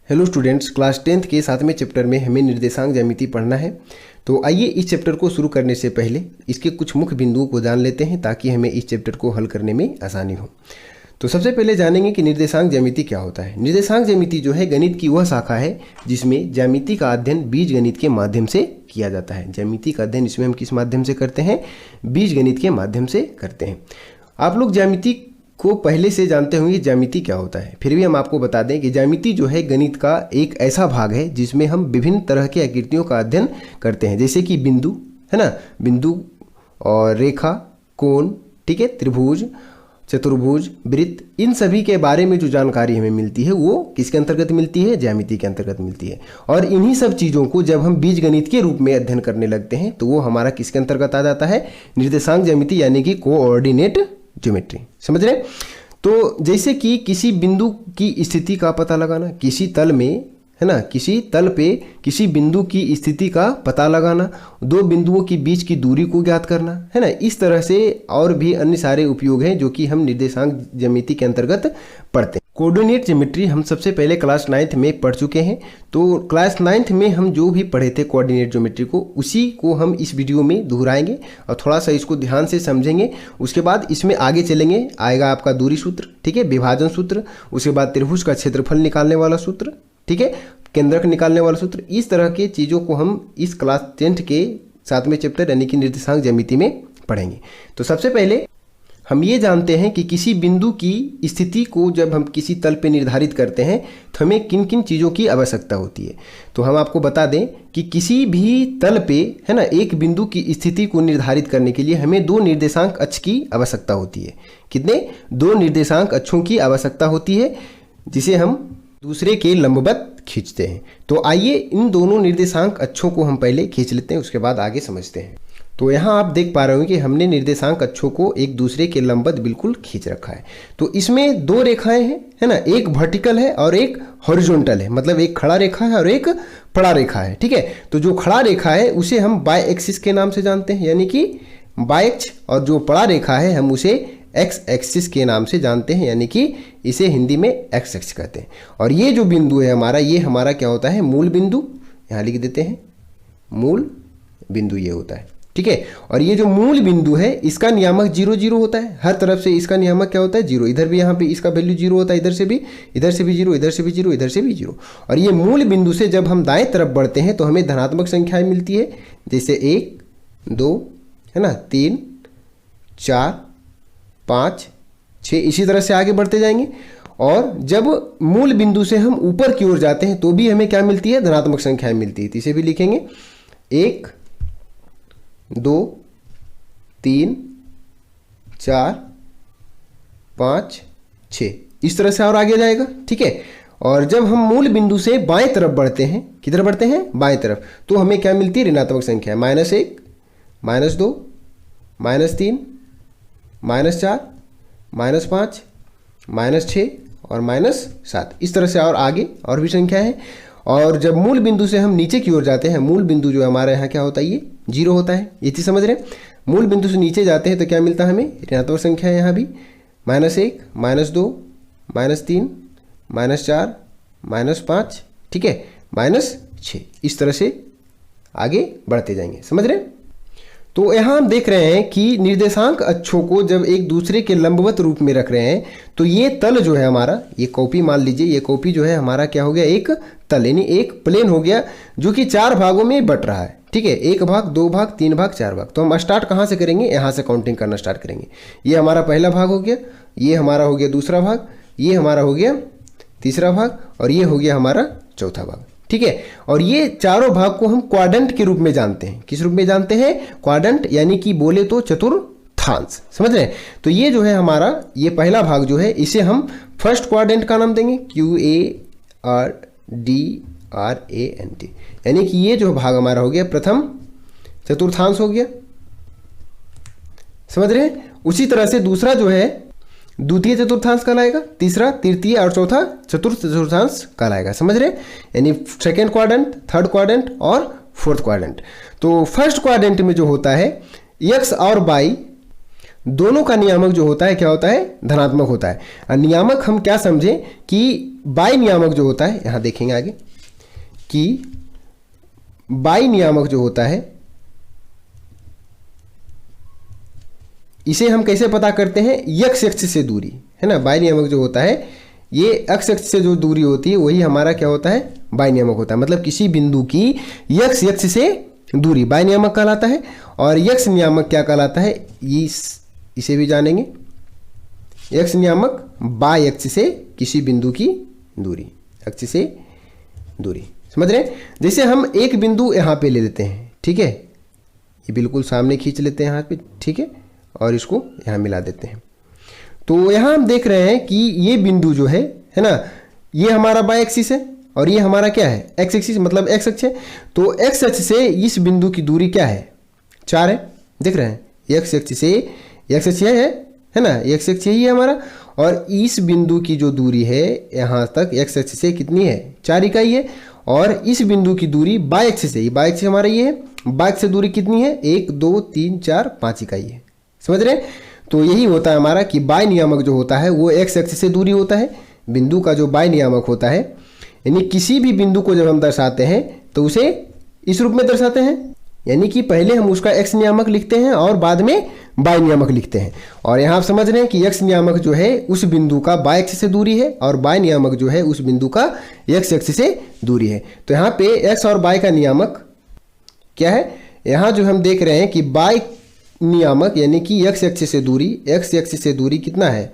Hello students, class 10th के 7वें chapter में हमें निर्देशांक ज्यामिति पढ़ना है। तो आइए इस चैप्टर को शुरू करने से पहले इसके कुछ मुख्य बिंदुओं को जान लेते हैं ताकि हमें इस चैप्टर को हल करने में आसानी हो। तो सबसे पहले जानेंगे कि निर्देशांक ज्यामिति क्या होता है। निर्देशांक ज्यामिति जो है गणित की वह शाखा है जिसमें ज्यामिति का अध्ययन बीजगणित के माध्यम से किया जाता है। ज्यामिति का अध्ययन इसमें हम किस माध्यम से करते हैं? बीजगणित के माध्यम से करते हैं। आप लोग ज्यामिति को पहले से जानते होंगे ज्यामिति क्या होता है, फिर भी हम आपको बता दें कि ज्यामिति जो है गणित का एक ऐसा भाग है जिसमें हम विभिन्न तरह के आकृतियों का अध्ययन करते हैं, जैसे कि बिंदु है ना, बिंदु और रेखा, कोण, ठीक है, त्रिभुज, चतुर्भुज, वृत्त, इन सभी के बारे में जो जानकारी हमें मिलती है वो किसके अंतर्गत मिलती है? ज्यामिति के अंतर्गत मिलती है। और इन्हीं सब चीज़ों को जब हम बीजगणित के रूप में अध्ययन करने लगते हैं तो वो हमारा किसके अंतर्गत आ जाता है? निर्देशांक ज्यामिति, यानी कि कोऑर्डिनेट ज्योमेट्री। समझ रहे? तो जैसे कि किसी बिंदु की स्थिति का पता लगाना, किसी तल में है ना, किसी तल पे किसी बिंदु की स्थिति का पता लगाना, दो बिंदुओं के बीच की दूरी को ज्ञात करना, है ना, इस तरह से और भी अन्य सारे उपयोग हैं जो कि हम निर्देशांक ज्यामिति के अंतर्गत पढ़ते हैं। कोऑर्डिनेट ज्योमेट्री हम सबसे पहले क्लास 9th में पढ़ चुके हैं। तो क्लास 9th में हम जो भी पढ़े थे कोऑर्डिनेट ज्योमेट्री को, उसी को हम इस वीडियो में दोहराएंगे और थोड़ा सा इसको ध्यान से समझेंगे। उसके बाद इसमें आगे चलेंगे, आएगा आपका दूरी सूत्र, ठीक है, विभाजन सूत्र, उसके बाद त्रिभुज का क्षेत्रफल निकालने वाला सूत्र, ठीक है, केंद्रक निकालने वाला सूत्र। इस तरह के चीज़ों को हम इस क्लास 10th के 7वें चैप्टर यानी कि निर्देशांक ज्यामिति में पढ़ेंगे। तो सबसे पहले हम ये जानते हैं कि किसी बिंदु की स्थिति को जब हम किसी तल पे निर्धारित करते हैं तो हमें किन किन चीज़ों की आवश्यकता होती है। तो हम आपको बता दें कि किसी भी तल पे है ना, एक बिंदु की स्थिति को निर्धारित करने के लिए हमें दो निर्देशांक अक्ष की आवश्यकता होती है। कितने? दो निर्देशांक अक्षों की आवश्यकता होती है, जिसे हम दूसरे के लंबवत खींचते हैं। तो आइए इन दोनों निर्देशांक अक्षों को हम पहले खींच लेते हैं, उसके बाद आगे समझते हैं। तो यहाँ आप देख पा रहे हो कि हमने निर्देशांक अक्षों को एक दूसरे के लंबवत बिल्कुल खींच रखा है। तो इसमें दो रेखाएं हैं, है ना, एक वर्टिकल है और एक हॉरिजॉन्टल है, मतलब एक खड़ा रेखा है और एक पड़ा रेखा है, ठीक है। तो जो खड़ा रेखा है उसे हम बाय एक्सिस के नाम से जानते हैं, यानी कि बाय अक्ष, और जो पड़ा रेखा है हम उसे एक्स एक्सिस के नाम से जानते हैं, यानी कि इसे हिंदी में एक्स एक्सिस कहते हैं। और ये जो बिंदु है हमारा, ये हमारा क्या होता है? मूल बिंदु। यहाँ लिख देते हैं मूल बिंदु, ये होता है, ठीक है। और ये जो मूल बिंदु है इसका नियामक 0 0 होता है, हर तरफ से इसका नियामक क्या होता है? 0। इधर भी यहाँ पे इसका वैल्यू 0 होता है, इधर से भी 0, इधर से भी 0, इधर से भी 0। और ये मूल बिंदु से जब हम दाएं तरफ बढ़ते हैं तो हमें धनात्मक संख्याएं मिलती है, जैसे 1 2 है ना, 3 4 5 6, इसी तरह से आगे बढ़ते जाएंगे। और जब मूल बिंदु से हम ऊपर की ओर जाते हैं तो भी हमें क्या मिलती है? धनात्मक संख्याएं मिलती है। तो इसे भी लिखेंगे 1 2 3 4 5 6, इस तरह से और आगे जाएगा, ठीक है। और जब हम मूल बिंदु से बाएं तरफ बढ़ते हैं, किधर बढ़ते हैं? बाएं तरफ, तो हमें क्या मिलती है? ऋणात्मक संख्या, -1 -2 -3 -4 -5 -6 और -7, इस तरह से और आगे और भी संख्या है। और जब मूल बिंदु से हम नीचे की ओर जाते हैं, मूल बिंदु जो हमारे यहाँ क्या होता है? ये 0 होता है, ये चीज़ समझ रहे हैं। मूल बिंदु से नीचे जाते हैं तो क्या मिलता है हमें? ऋणात्मक संख्या है यहाँ भी, -1 -2 -3 -4 -5, ठीक है, -6, इस तरह से आगे बढ़ते जाएंगे। समझ रहे हैं? तो यहाँ हम देख रहे हैं कि निर्देशांक अक्षों को जब एक दूसरे के लंबवत रूप में रख रहे हैं तो ये तल जो है हमारा, ये कॉपी मान लीजिए, ये कॉपी जो है हमारा क्या हो गया? एक तल, यानी एक प्लेन हो गया जो कि 4 भागों में बट रहा है, ठीक है। 1 भाग, 2 भाग, 3 भाग, 4 भाग। तो हम स्टार्ट कहाँ से करेंगे? यहाँ से काउंटिंग करना स्टार्ट करेंगे। ये हमारा पहला भाग हो गया, ये हमारा हो गया दूसरा भाग, ये हमारा हो गया तीसरा भाग, और ये हो गया हमारा चौथा भाग, ठीक है। और ये चारों भाग को हम क्वाड्रेंट के रूप में जानते हैं। किस रूप में जानते हैं? क्वाड्रेंट, यानी कि बोले तो चतुर्थांश। समझ रहे हैं? तो ये जो है हमारा, ये पहला भाग जो है इसे हम फर्स्ट क्वाड्रेंट का नाम देंगे, QARDRANT, यानी कि ये जो भाग हमारा हो गया प्रथम चतुर्थांश हो गया। समझ रहे हैं? उसी तरह से दूसरा जो है द्वितीय चतुर्थांश कहलाएगा, तीसरा तृतीय और चौथा चतुर्थ चतुर्थांश कहलाएगा। समझ रहे? यानी सेकेंड क्वाड्रेंट, थर्ड क्वाड्रेंट और फोर्थ क्वाड्रेंट। तो फर्स्ट क्वाड्रेंट में जो होता है एक्स और वाई दोनों का नियामक जो होता है क्या होता है, धनात्मक होता है। और नियामक हम क्या समझे कि बाई नियामक जो होता है, यहां देखेंगे आगे कि बाई नियामक जो होता है इसे हम कैसे पता करते हैं, यक्ष अक्ष से दूरी, है ना। बाई नियामक जो होता है ये अक्ष अक्ष से जो दूरी होती है वही हमारा क्या होता है, बाई नियामक होता है। मतलब किसी बिंदु की यक्ष अक्ष से दूरी बाई नियामक कहलाता है। और यक्ष नियामक क्या कहलाता है, इसे भी जानेंगे। यक्ष नियामक बाई अक्ष से किसी बिंदु की दूरी, अक्ष से दूरी, समझ रहे हैं। जैसे हम एक बिंदु यहाँ पे ले लेते हैं, ठीक है, ये बिल्कुल सामने खींच लेते हैं यहाँ पे, ठीक है, और इसको यहाँ मिला देते हैं। तो यहाँ हम देख रहे हैं कि ये बिंदु जो है ना, ये हमारा बाई एक्सिस है और ये हमारा क्या है, एक्स एक्सिस, मतलब एक्स अक्ष है। तो एक्स अक्ष से इस बिंदु की दूरी क्या है, 4 है, देख रहे हैं। एक्स अक्ष से, एक्स अक्ष है ना, एक्स अक्ष यही है हमारा। और इस बिंदु की जो दूरी है यहाँ तक एक्स अक्ष से कितनी है, 4 इकाई है। और इस बिंदु की दूरी बाई अक्ष से, बाई अक्ष हमारा ये है, बाई अक्ष से दूरी कितनी है, 1 2 3 4 5 इकाई है, समझ रहे हैं। तो यही होता है हमारा कि बाई नियामक जो होता है वो एक्स अक्ष से दूरी होता है। बिंदु का जो बाई नियामक होता है, यानी किसी भी बिंदु को जब हम दर्शाते हैं तो उसे इस रूप में दर्शाते हैं, यानी कि पहले हम उसका एक्स नियामक लिखते हैं और बाद में बाई नियामक लिखते हैं। और यहाँ आप समझ रहे हैं कि एक्स नियामक जो है उस बिंदु का बाई अक्ष से दूरी है और बाई नियामक जो है उस बिंदु का एक्स अक्ष से दूरी है। तो यहाँ पे एक्स और बाई का नियामक क्या है, यहाँ जो हम देख रहे हैं कि बाई नियामक यानी कि एक्स अक्ष से दूरी, एक्स अक्ष से दूरी कितना है,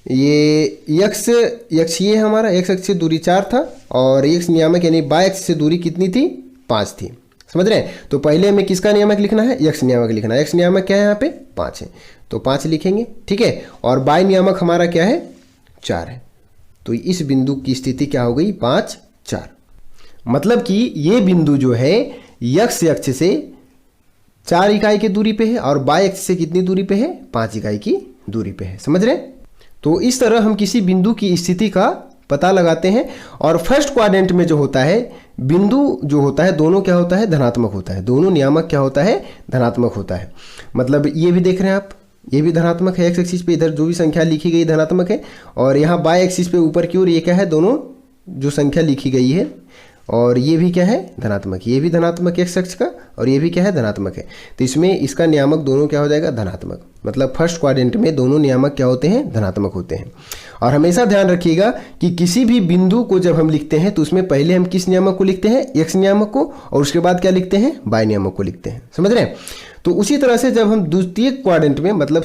ये एक्स ये हमारा एक्स अक्ष से दूरी 4 था और एक्स नियामक यानी बाई अक्ष से दूरी कितनी थी, 5 थी, समझ रहे हैं। तो पहले हमें किसका नियामक लिखना है, एक्स नियामक लिखना है। एक्स नियामक क्या है यहाँ पे, 5 है, तो 5 लिखेंगे, ठीक है। और बाई नियामक हमारा क्या है, 4 है। तो इस बिंदु की स्थिति क्या हो गई, 5 4। मतलब कि ये बिंदु जो है एक्स अक्ष से 4 इकाई की दूरी पे है और बाई अक्ष से कितनी दूरी पे है, 5 इकाई की दूरी पे है, समझ रहे हैं। तो इस तरह हम किसी बिंदु की स्थिति का पता लगाते हैं। और फर्स्ट क्वाड्रेंट में जो होता है बिंदु जो होता है दोनों क्या होता है, धनात्मक होता है। दोनों नियामक क्या होता है, धनात्मक होता है। मतलब ये भी देख रहे हैं आप, ये भी धनात्मक है, एक्स एक्सिस पे इधर जो भी संख्या लिखी गई धनात्मक है। और यहाँ बाई एक्सिस पे ऊपर की ओर ये क्या है, दोनों जो संख्या लिखी गई है और ये भी क्या है, धनात्मक, ये भी धनात्मक एक्स अक्ष का और ये भी क्या है, धनात्मक है। तो इसमें इसका नियामक दोनों क्या हो जाएगा, धनात्मक। मतलब फर्स्ट क्वाड्रेंट में दोनों नियामक क्या होते हैं, धनात्मक होते हैं। और हमेशा ध्यान रखिएगा कि किसी भी बिंदु को जब हम लिखते हैं तो उसमें पहले हम किस नियामक को लिखते हैं, एक्स नियामक को, और उसके बाद क्या लिखते हैं, बाई नियामक को लिखते हैं, समझ रहे हैं। तो उसी तरह से जब हम द्वितीय क्वाड्रेंट में मतलब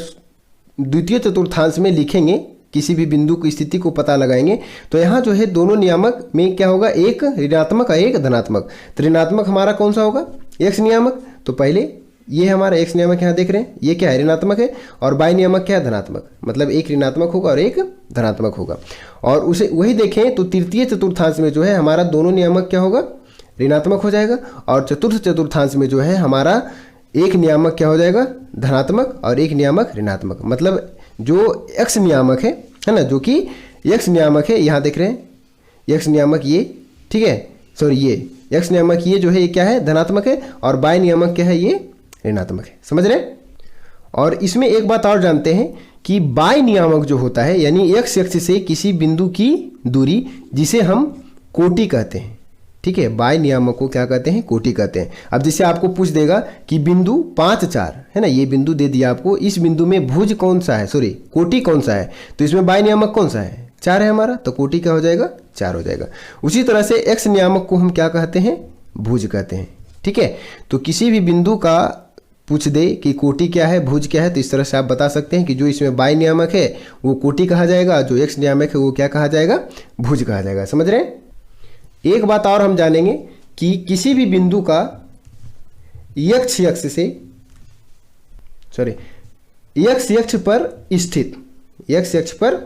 द्वितीय चतुर्थांश में लिखेंगे, किसी भी बिंदु की स्थिति को पता लगाएंगे, तो यहाँ जो है दोनों नियामक में क्या होगा, एक ऋणात्मक और एक धनात्मक। तो ऋणात्मक हमारा कौन सा होगा, एक्स नियामक। तो पहले ये हमारा एक्स नियामक यहाँ देख रहे हैं, ये क्या है, ऋणात्मक है। और बाई नियामक क्या है, धनात्मक। मतलब एक ऋणात्मक होगा और एक धनात्मक होगा। और उसे वही देखें तो तृतीय चतुर्थांश में जो है हमारा दोनों नियामक क्या होगा, ऋणात्मक हो जाएगा। और चतुर्थ चतुर्थांश में जो है हमारा एक नियामक क्या हो जाएगा, धनात्मक, और एक नियामक ऋणात्मक। मतलब जो एक्स नियामक है ना, जो कि एक्स नियामक है, यहाँ देख रहे हैं एक्स नियामक ये, ठीक है, सॉरी ये एक्स नियामक ये जो है ये क्या है, धनात्मक है। और बाई नियामक क्या है, ये ऋणात्मक है, समझ रहे हैं। और इसमें एक बात और जानते हैं कि बाई नियामक जो होता है यानी एक्स अक्ष से किसी बिंदु की दूरी, जिसे हम कोटि कहते हैं, ठीक है। बाई नियामक को क्या कहते हैं, कोटि कहते हैं। अब जैसे आपको पूछ देगा कि बिंदु 5 4 है ना, ये बिंदु दे दिया आपको, इस बिंदु में भुज कौन सा है, सॉरी कोटि कौन सा है, तो इसमें बाई नियामक कौन सा है, 4 है हमारा, तो कोटि क्या हो जाएगा, 4 हो जाएगा। उसी तरह से एक्स नियामक को हम क्या कहते हैं, भुज कहते हैं, ठीक है। तो किसी भी बिंदु का पूछ दे कि कोटि क्या है, भुज क्या है, तो इस तरह से आप बता सकते हैं कि जो इसमें बाई नियामक है वो कोटि कहा जाएगा, जो एक्स नियामक है वो क्या कहा जाएगा, भुज कहा जाएगा, समझ रहे हैं। एक बात और हम जानेंगे कि किसी भी बिंदु का एक्स अक्ष पर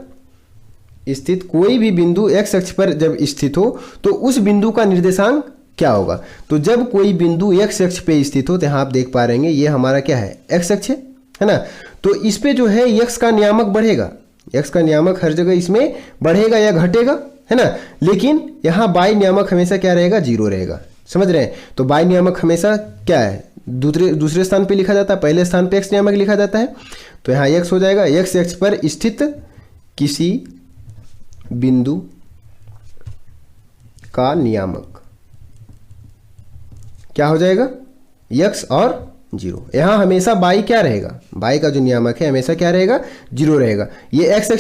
स्थित कोई भी बिंदु एक्स अक्ष पर जब स्थित हो तो उस बिंदु का निर्देशांक क्या होगा। तो जब कोई बिंदु एक्स अक्ष पे स्थित हो तो यहाँ आप देख पा रहे हैं ये हमारा क्या है, एक्स अक्ष है ना। तो इस पे जो है एक्स का नियामक बढ़ेगा, एक्स का नियामक हर जगह इसमें बढ़ेगा या घटेगा, है ना। लेकिन यहाँ बाई नियामक हमेशा क्या रहेगा, 0 रहेगा, समझ रहे हैं। तो बाई नियामक हमेशा क्या है, दूसरे स्थान पे लिखा जाता है, पहले स्थान पे x नियामक लिखा जाता है। तो यहाँ x हो जाएगा x अक्ष पर स्थित किसी बिंदु का नियामक क्या हो जाएगा, x और 0। यहाँ हमेशा y क्या रहेगा, y का जो नियामक है हमेशा क्या रहेगा, 0 रहेगा। ये x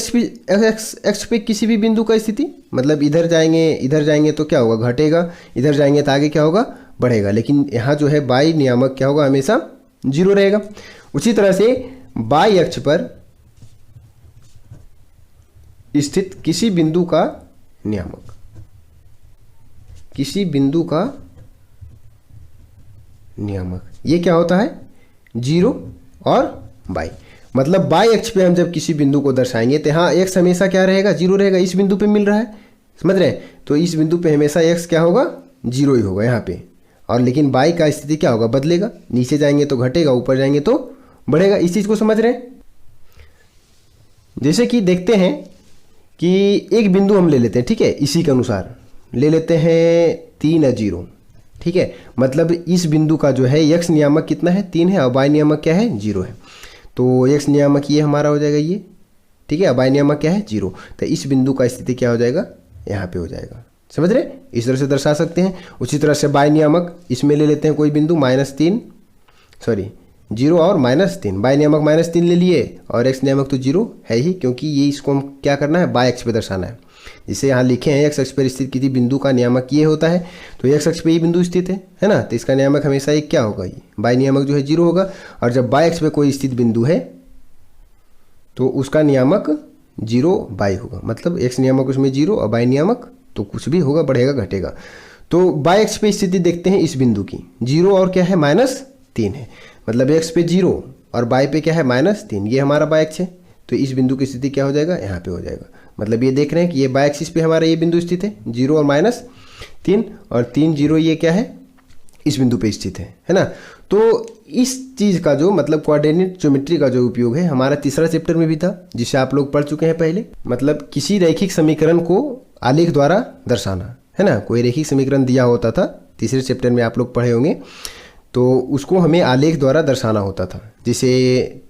अक्ष पे किसी भी बिंदु का स्थिति, मतलब इधर जाएंगे तो क्या होगा, घटेगा, इधर जाएंगे तो आगे क्या होगा, बढ़ेगा। लेकिन यहाँ जो है y नियामक क्या होगा, हमेशा 0 रहेगा। उसी तरह से y अक्ष पर स्थित किसी बिंदु का नियामक, किसी बिंदु का नियामक, ये क्या होता है, 0 और y। मतलब y अक्ष पे हम जब किसी बिंदु को दर्शाएंगे तो यहाँ x हमेशा क्या रहेगा, 0 रहेगा। इस बिंदु पे मिल रहा है, समझ रहे हैं, तो इस बिंदु पे हमेशा x क्या होगा, 0 ही होगा यहाँ पे। और लेकिन y का स्थिति क्या होगा, बदलेगा, नीचे जाएंगे तो घटेगा, ऊपर जाएंगे तो बढ़ेगा। इस चीज़ को समझ रहे हैं। जैसे कि देखते हैं कि एक बिंदु हम ले लेते हैं, ठीक है, इसी के अनुसार ले लेते हैं 3 और 0, ठीक है। मतलब इस बिंदु का जो है x नियामक कितना है, 3 है, और y नियामक क्या है, 0 है। तो x नियामक ये हमारा हो जाएगा ये, ठीक है, और y नियामक क्या है, 0। तो इस बिंदु का स्थिति क्या हो जाएगा, यहाँ पे हो जाएगा। समझ रहे, इस तरह से दर्शा सकते हैं। उसी तरह से y नियामक इसमें ले लेते हैं कोई बिंदु, -0 और -3, y नियामक -3 ले लिए, और x नियामक तो 0 है ही, क्योंकि ये इसको हम क्या करना है, y अक्ष पे दर्शाना है। जिसे यहाँ लिखे हैं x अक्ष पर स्थित किसी बिंदु का नियामक ये होता है, तो x अक्ष पे ये बिंदु स्थित है ना, तो इसका नियामक हमेशा एक क्या होगा, ये y नियामक जो है 0 होगा। और जब y अक्ष पे कोई स्थित बिंदु है तो उसका नियामक 0 y होगा। मतलब x नियामक उसमें 0 और y नियामक तो कुछ भी होगा, बढ़ेगा घटेगा। तो y अक्ष पे स्थिति देखते हैं इस बिंदु की, 0 और क्या है, -3 है। मतलब x पे 0 और y पे क्या है, -3, ये हमारा y अक्ष है। तो इस बिंदु की स्थिति क्या हो जाएगा, यहाँ पे हो जाएगा। मतलब ये देख रहे हैं कि ये y एक्सिस पे हमारा ये बिंदु स्थित है, 0 और -3, और 3 0 ये क्या है, इस बिंदु पे स्थित है ना। तो इस चीज़ का जो मतलब कोऑर्डिनेट ज्योमेट्री का जो उपयोग है हमारा तीसरा चैप्टर में भी था, जिसे आप लोग पढ़ चुके हैं पहले। मतलब किसी रैखिक समीकरण को आलेख द्वारा दर्शाना, है ना। कोई रैखिक समीकरण दिया होता था, तीसरे चैप्टर में आप लोग पढ़े होंगे, तो उसको हमें आलेख द्वारा दर्शाना होता था। जैसे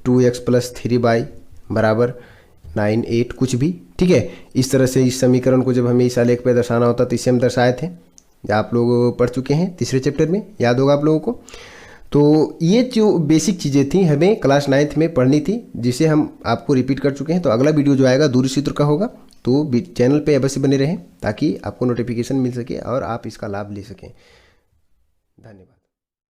2x + 3y = 9 8 कुछ भी, ठीक है। इस तरह से इस समीकरण को जब हमें इस आलेख पे दर्शाना होता तो इसे हम दर्शाए थे, आप लोग पढ़ चुके हैं तीसरे चैप्टर में, याद होगा आप लोगों को। तो ये जो बेसिक चीज़ें थी हमें क्लास 9th में पढ़नी थी, जिसे हम आपको रिपीट कर चुके हैं। तो अगला वीडियो जो आएगा दूरी सूत्र का होगा, तो चैनल पे अवश्य बने रहें ताकि आपको नोटिफिकेशन मिल सके और आप इसका लाभ ले सकें। धन्यवाद।